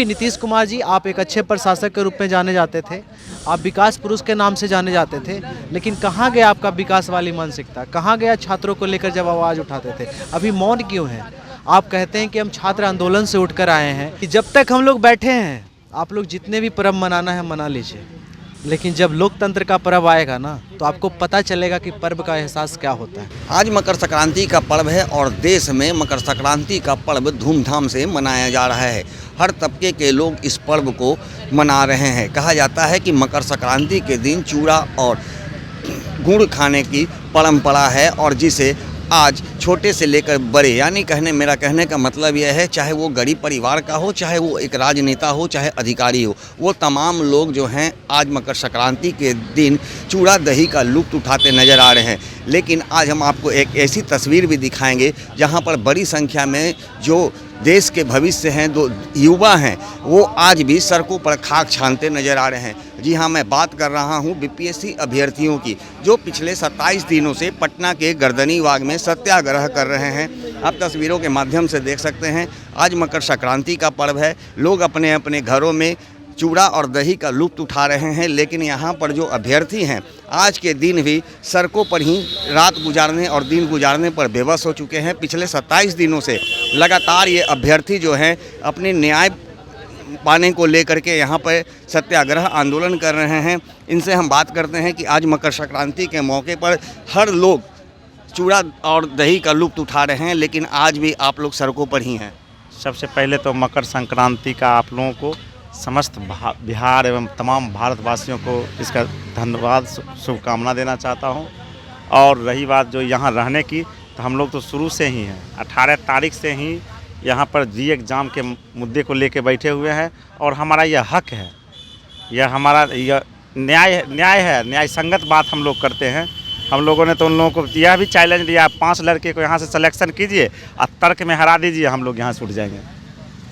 भी नीतीश कुमार जी, आप एक अच्छे प्रशासक के रूप में जाने जाते थे, आप विकास पुरुष के नाम से जाने जाते थे, लेकिन कहाँ गया आपका विकास वाली मानसिकता? कहाँ गया छात्रों को लेकर जब आवाज़ उठाते थे? अभी मौन क्यों हैं? आप कहते हैं कि हम छात्र आंदोलन से उठकर आए हैं, कि जब तक हम लोग बैठे हैं आप लोग जितने भी पर्व मनाना है मना लीजिए, लेकिन जब लोकतंत्र का पर्व आएगा ना तो आपको पता चलेगा कि पर्व का एहसास क्या होता है। आज मकर संक्रांति का पर्व है और देश में मकर संक्रांति का पर्व धूमधाम से मनाया जा रहा है। हर तबके के लोग इस पर्व को मना रहे हैं। कहा जाता है कि मकर संक्रांति के दिन चूड़ा और गुड़ खाने की परंपरा है और जिसे आज छोटे से लेकर बड़े, यानी मेरा कहने का मतलब यह है, चाहे वो गरीब परिवार का हो, चाहे वो एक राजनेता हो, चाहे अधिकारी हो, वो तमाम लोग जो हैं आज मकर संक्रांति के दिन चूड़ा दही का लुत्फ़ उठाते नज़र आ रहे हैं। लेकिन आज हम आपको एक ऐसी तस्वीर भी दिखाएंगे जहां पर बड़ी संख्या में जो देश के भविष्य हैं, जो युवा हैं, वो आज भी सड़कों पर खाक छानते नज़र आ रहे हैं। जी हाँ, मैं बात कर रहा हूँ बीपीएससी अभ्यर्थियों की, जो पिछले 27 दिनों से पटना के गर्दनीबाग में सत्याग्रह कर रहे हैं। आप तस्वीरों के माध्यम से देख सकते हैं, आज मकर संक्रांति का पर्व है। लोग अपने अपने घरों में चूड़ा और दही का लुत्फ़ उठा रहे हैं, लेकिन यहाँ पर जो अभ्यर्थी हैं आज के दिन भी सड़कों पर ही रात गुजारने और दिन गुजारने पर बेबस हो चुके हैं। पिछले 27 दिनों से लगातार ये अभ्यर्थी जो हैं अपने न्याय पाने को लेकर के यहाँ पर सत्याग्रह आंदोलन कर रहे हैं। इनसे हम बात करते हैं कि आज मकर संक्रांति के मौके पर हर लोग चूड़ा और दही का लुत्फ़ उठा रहे हैं, लेकिन आज भी आप लोग सड़कों पर ही हैं। सबसे पहले तो मकर संक्रांति का आप लोगों को, समस्त बिहार एवं तमाम भारतवासियों को इसका धन्यवाद, शुभकामना देना चाहता हूं। और रही बात जो यहाँ रहने की, तो हम लोग तो शुरू से ही हैं, 18 तारीख से ही यहाँ पर जी एग्ज़ाम के मुद्दे को लेके बैठे हुए हैं और हमारा यह हक है, यह हमारा यह न्याय है, न्याय संगत बात हम लोग करते हैं। हम लोगों ने तो उन लोगों को यह भी चैलेंज दिया, 5 लड़के को यहाँ से सिलेक्शन कीजिए और तर्क में हरा दीजिए, हम लोग यहाँ से उठ जाएंगे।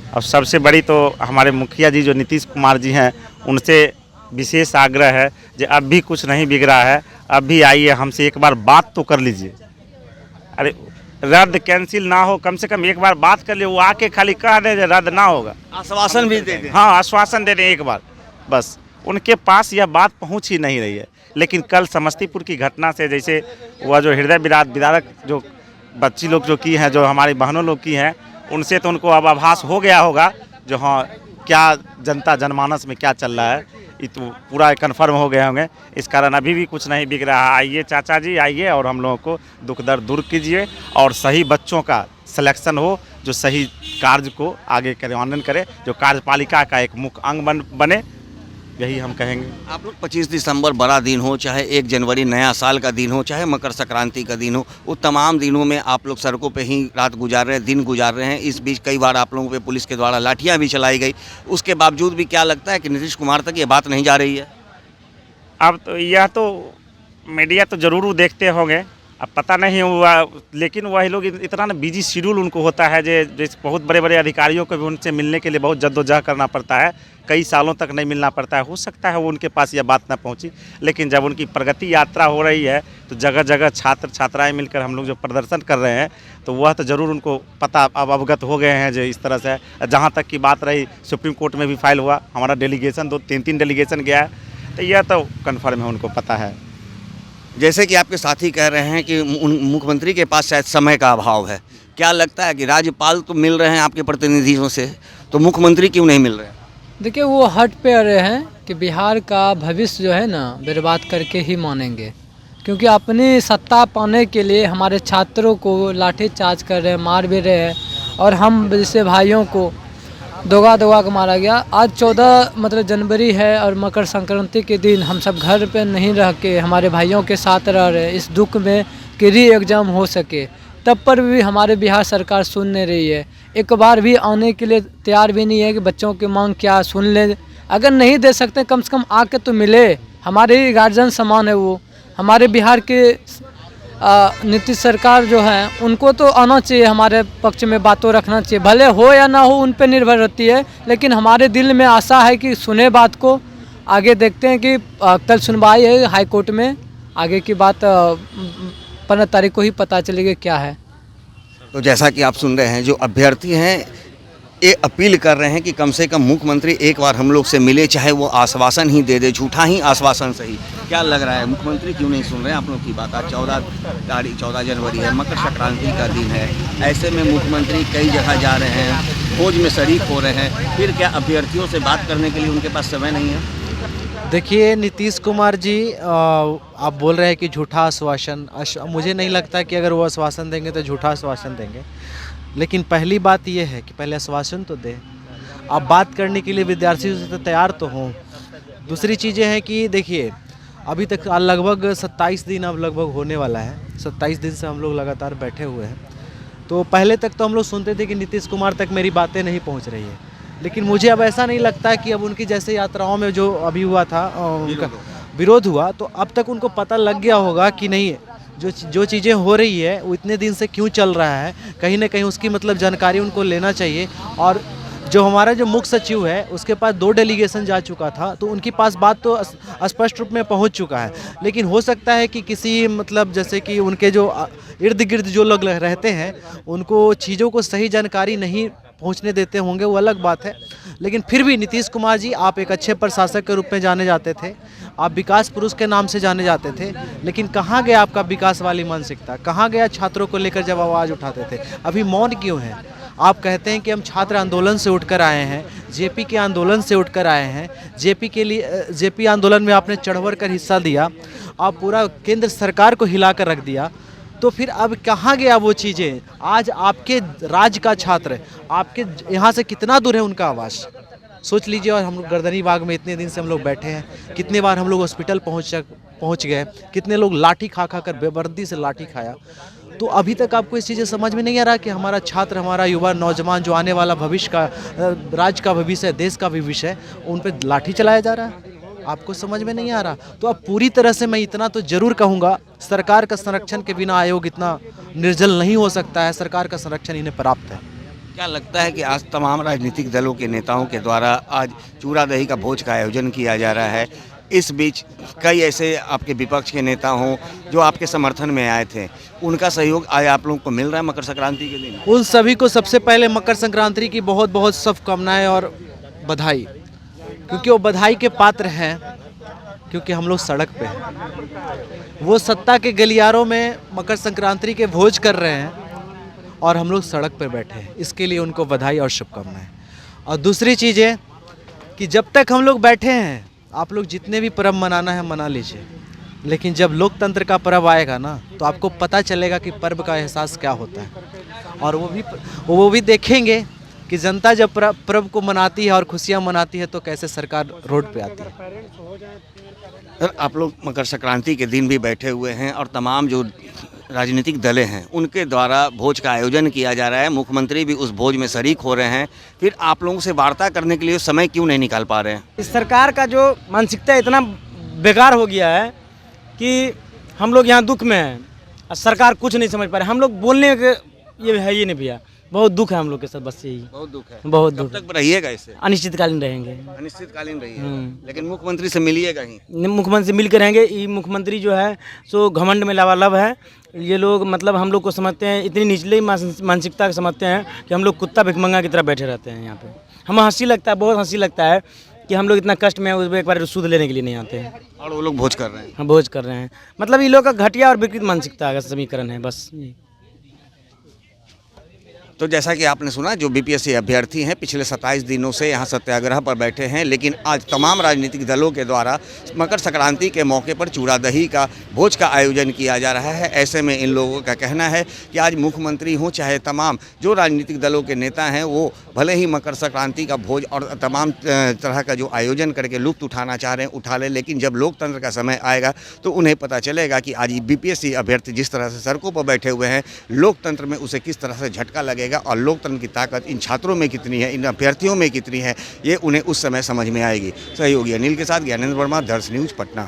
और सबसे बड़ी तो हमारे मुखिया जी जो नीतीश कुमार जी हैं, उनसे विशेष आग्रह है कि अब भी कुछ नहीं बिगड़ा है, अब भी आइए, हमसे एक बार बात तो कर लीजिए। अरे रद्द कैंसिल ना हो, कम से कम एक बार बात कर लिए, वो आके खाली कह दें रद्द ना होगा, आश्वासन भी दे दें। हाँ, आश्वासन दे दें एक बार, बस उनके पास यह बात पहुंच ही नहीं रही है। लेकिन कल समस्तीपुर की घटना से, जैसे वह जो हृदय विदारक जो बच्ची लोग जो की हैं, जो हमारी बहनों लोग की हैं, उनसे तो उनको अब आभास हो गया होगा जो हाँ क्या जनता जनमानस में क्या चल रहा है, ये तो पूरा कन्फर्म हो गए होंगे। इस कारण अभी भी कुछ नहीं बिक रहा है। आइए चाचा जी, आइए और हम लोगों को दुख दर्द दूर कीजिए और सही बच्चों का सिलेक्शन हो, जो सही कार्य को आगे क्रियान्वयन करे, जो कार्यपालिका का एक मुख्य अंग बने, यही हम कहेंगे। आप लोग 25 दिसंबर बड़ा दिन हो, चाहे 1 जनवरी नया साल का दिन हो, चाहे मकर संक्रांति का दिन हो, वो तमाम दिनों में आप लोग सड़कों पे ही रात गुजार रहे हैं, दिन गुजार रहे हैं। इस बीच कई बार आप लोगों पे पुलिस के द्वारा लाठियां भी चलाई गई। उसके बावजूद भी क्या लगता है कि नीतीश कुमार तक ये बात नहीं जा रही है? अब तो यह तो मीडिया तो ज़रूर देखते होंगे, अब पता नहीं हुआ, लेकिन वही लोग इतना ना बिजी शेड्यूल उनको होता है, जैसे बहुत बड़े बड़े अधिकारियों को भी उनसे मिलने के लिए बहुत जद्दोजहद करना पड़ता है, कई सालों तक नहीं मिलना पड़ता है। हो सकता है वो उनके पास यह बात ना पहुंची, लेकिन जब उनकी प्रगति यात्रा हो रही है तो जगह जगह छात्र छात्राएं मिलकर हम लोग जो प्रदर्शन कर रहे हैं, तो वह तो ज़रूर उनको पता, अब अवगत हो गए हैं जो इस तरह से। जहाँ तक की बात रही, सुप्रीम कोर्ट में भी फाइल हुआ, हमारा डेलीगेशन 2-3 डेलीगेशन गया है, तो यह तो कन्फर्म है, उनको पता है। जैसे कि आपके साथी कह रहे हैं कि मुख्यमंत्री के पास शायद समय का अभाव है, क्या लगता है कि राज्यपाल तो मिल रहे हैं आपके प्रतिनिधियों से, तो मुख्यमंत्री क्यों नहीं मिल रहे हैं? देखिए, वो हट पे आ रहे हैं कि बिहार का भविष्य जो है ना बर्बाद करके ही मानेंगे, क्योंकि अपनी सत्ता पाने के लिए हमारे छात्रों को लाठीचार्ज कर रहे हैं, मार भी रहे हैं, और हम जैसे भाइयों को दोगा के मारा गया। आज 14 जनवरी है और मकर संक्रांति के दिन हम सब घर पे नहीं रह के हमारे भाइयों के साथ रह रहे हैं, इस दुख में कि री एग्ज़ाम हो सके, तब पर भी हमारे बिहार सरकार सुन नहीं रही है। एक बार भी आने के लिए तैयार भी नहीं है कि बच्चों की मांग क्या सुन ले। अगर नहीं दे सकते, कम से कम आके तो मिले, हमारे गार्जियन समान है वो। हमारे बिहार के नीतीश सरकार जो है, उनको तो आना चाहिए, हमारे पक्ष में बातों रखना चाहिए, भले हो या ना हो उन पर निर्भर रहती है, लेकिन हमारे दिल में आशा है कि सुने बात को। आगे देखते हैं कि कल सुनवाई है हाई कोर्ट में, आगे की बात 15 तारीख को ही पता चलेगी क्या है। तो जैसा कि आप सुन रहे हैं, जो अभ्यर्थी हैं ये अपील कर रहे हैं कि कम से कम मुख्यमंत्री एक बार हम लोग से मिले, चाहे वो आश्वासन ही दे दे, झूठा ही आश्वासन सही। क्या लग रहा है, मुख्यमंत्री क्यों नहीं सुन रहे हैं आप लोग की बात? आज 14 जनवरी है, मकर संक्रांति का दिन है, ऐसे में मुख्यमंत्री कई जगह जा रहे हैं, भोज में शरीक हो रहे हैं, फिर क्या अभ्यर्थियों से बात करने के लिए उनके पास समय नहीं है? देखिए नीतीश कुमार जी, आप बोल रहे हैं कि झूठा आश्वासन, मुझे नहीं लगता कि अगर वो आश्वासन देंगे तो झूठा आश्वासन देंगे। लेकिन पहली बात ये है कि पहले आश्वासन तो दें, आप बात करने के लिए विद्यार्थियों से तो तैयार तो हों। दूसरी चीज़ें हैं कि देखिए अभी तक लगभग 27 दिन अब लगभग होने वाला है, 27 दिन से हम लोग लगातार बैठे हुए हैं। तो पहले तक तो हम लोग सुनते थे कि नीतीश कुमार तक मेरी बातें नहीं पहुंच रही है, लेकिन मुझे अब ऐसा नहीं लगता कि अब उनकी जैसे यात्राओं में जो अभी हुआ था उनका विरोध हुआ, तो अब तक उनको पता लग गया होगा कि नहीं जो चीज़ें हो रही है वो इतने दिन से क्यों चल रहा है, कहीं ना कहीं उसकी मतलब जानकारी उनको लेना चाहिए। और जो हमारा जो मुख्य सचिव है उसके पास 2 डेलीगेशन जा चुका था, तो उनके पास बात तो स्पष्ट रूप में पहुंच चुका है। लेकिन हो सकता है कि किसी मतलब जैसे कि उनके जो इर्द गिर्द जो लोग रहते हैं उनको चीज़ों को सही जानकारी नहीं पहुंचने देते होंगे, वो अलग बात है। लेकिन फिर भी नीतीश कुमार जी, आप एक अच्छे प्रशासक के रूप में जाने जाते थे, आप विकास पुरुष के नाम से जाने जाते थे, लेकिन कहाँ गया आपका विकास वाली मानसिकता? कहाँ गया छात्रों को लेकर जब आवाज़ उठाते थे? अभी मौन क्यों है? आप कहते हैं कि हम छात्र आंदोलन से उठकर आए हैं, जेपी के आंदोलन से उठकर आए हैं, जेपी आंदोलन में आपने चढ़ कर हिस्सा दिया, आप पूरा केंद्र सरकार को हिला कर रख दिया, तो फिर अब कहाँ गया वो चीज़ें? आज आपके राज्य का छात्र आपके यहाँ से कितना दूर है उनका आवाज़, सोच लीजिए। और हम लोग गर्दनी बाग में इतने दिन से हम लोग बैठे हैं, कितने बार हम लोग हॉस्पिटल पहुँच गए, कितने लोग लाठी खा कर बेवर्दी से लाठी खाया। तो अभी तक आपको इस चीज़ें समझ में नहीं आ रहा कि हमारा छात्र, हमारा युवा नौजवान जो आने वाला भविष्य का, राज्य का भविष्य है, देश का भविष्य है, उन पर लाठी चलाया जा रहा है? आपको समझ में नहीं आ रहा? तो अब पूरी तरह से मैं इतना तो जरूर कहूँगा, सरकार का संरक्षण के बिना आयोग इतना निर्जल नहीं हो सकता है, सरकार का संरक्षण इन्हें प्राप्त है। क्या लगता है कि आज तमाम राजनीतिक दलों के नेताओं के द्वारा आज चूड़ा दही का भोज का आयोजन किया जा रहा है, इस बीच कई ऐसे आपके विपक्ष के नेता हों जो आपके समर्थन में आए थे, उनका सहयोग आज आप लोगों को मिल रहा है मकर संक्रांति के दिन? उन सभी को सबसे पहले मकर संक्रांति की बहुत बहुत शुभकामनाएं और बधाई, क्योंकि वो बधाई के पात्र हैं, क्योंकि हम लोग सड़क पे हैं। वो सत्ता के गलियारों में मकर संक्रांति के भोज कर रहे हैं और हम लोग सड़क पर बैठे हैं, इसके लिए उनको बधाई और शुभकामनाएं। और दूसरी चीज़ है कि जब तक हम लोग बैठे हैं, आप लोग जितने भी पर्व मनाना है मना लीजिए, लेकिन जब लोकतंत्र का पर्व आएगा ना, तो आपको पता चलेगा कि पर्व का एहसास क्या होता है। और वो भी देखेंगे कि जनता जब पर्व को मनाती है और खुशियाँ मनाती है तो कैसे सरकार रोड पे आती है। सर, आप लोग मकर संक्रांति के दिन भी बैठे हुए हैं और तमाम जो राजनीतिक दलें हैं उनके द्वारा भोज का आयोजन किया जा रहा है, मुख्यमंत्री भी उस भोज में शरीक हो रहे हैं, फिर आप लोगों से वार्ता करने के लिए समय क्यों नहीं निकाल पा रहे हैं? इस सरकार का जो मानसिकता इतना बेकार हो गया है कि हम लोग यहाँ दुख में हैं और सरकार कुछ नहीं समझ पा रहे। हम लोग बोलने के ये है ही नहीं भैया, बहुत दुख है हम लोग के साथ, बस यही बहुत दुख है। बहुत कब दुख। तक रहिएगा इससे? अनिश्चितकालीन रहेंगे, अनिश्चितकालीन रहिएगा, लेकिन मुख्यमंत्री से मिलिएगा ही? मुख्यमंत्री से मिल के रहेंगे। ये मुख्यमंत्री जो है सो घमंड में लबालब है। ये लोग मतलब हम लोग को समझते हैं, इतनी निचली मानसिकता को समझते हैं कि हम लोग कुत्ता भिखमंगा की तरह बैठे रहते हैं यहाँ पे। हमें हंसी लगता है, बहुत हंसी लगता है कि हम लोग इतना कष्ट में एक बार सूद लेने के लिए नहीं आते हैं और वो लोग भोज कर रहे हैं। हम भोज कर रहे हैं, मतलब ये लोग का घटिया और विकृत मानसिकता का समीकरण है बस। तो जैसा कि आपने सुना, जो बीपीएससी अभ्यर्थी हैं पिछले 27 दिनों से यहाँ सत्याग्रह पर बैठे हैं, लेकिन आज तमाम राजनीतिक दलों के द्वारा मकर संक्रांति के मौके पर चूड़ा दही का भोज का आयोजन किया जा रहा है। ऐसे में इन लोगों का कहना है कि आज मुख्यमंत्री हों चाहे तमाम जो राजनीतिक दलों के नेता हैं, वो भले ही मकर संक्रांति का भोज और तमाम तरह का जो आयोजन करके लुत्फ उठाना चाह रहे हैं उठा लें, लेकिन जब लोकतंत्र का समय आएगा तो उन्हें पता चलेगा कि आज बीपीएससी अभ्यर्थी जिस तरह से सड़कों पर बैठे हुए हैं, लोकतंत्र में उसे किस तरह से झटका लगेगा और लोकतंत्र की ताकत इन छात्रों में कितनी है, इन अभ्यर्थियों में कितनी है, ये उन्हें उस समय समझ में आएगी। सहयोगी अनिल के साथ ज्ञानेंद्र वर्मा, दर्श न्यूज़, पटना।